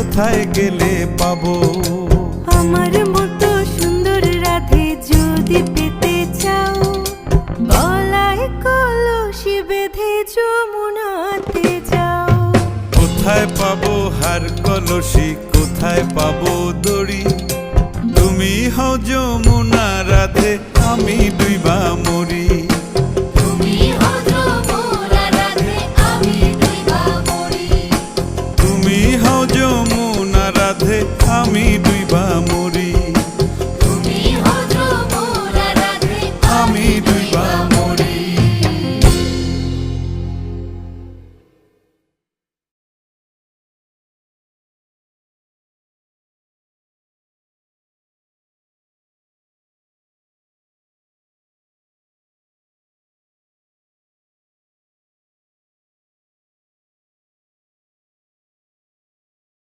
কোথায় গেলে পাবো? আমার মতো সুন্দর রাধে যদি পেতে চাও, গলায় কলসি বেঁধে যমুনাতে যাও। কোথায় পাবো হার কলসি, কোথায় পাবো দড়ি? তুমি হও যমুনা রাধে, আমি ডুইবা মরি।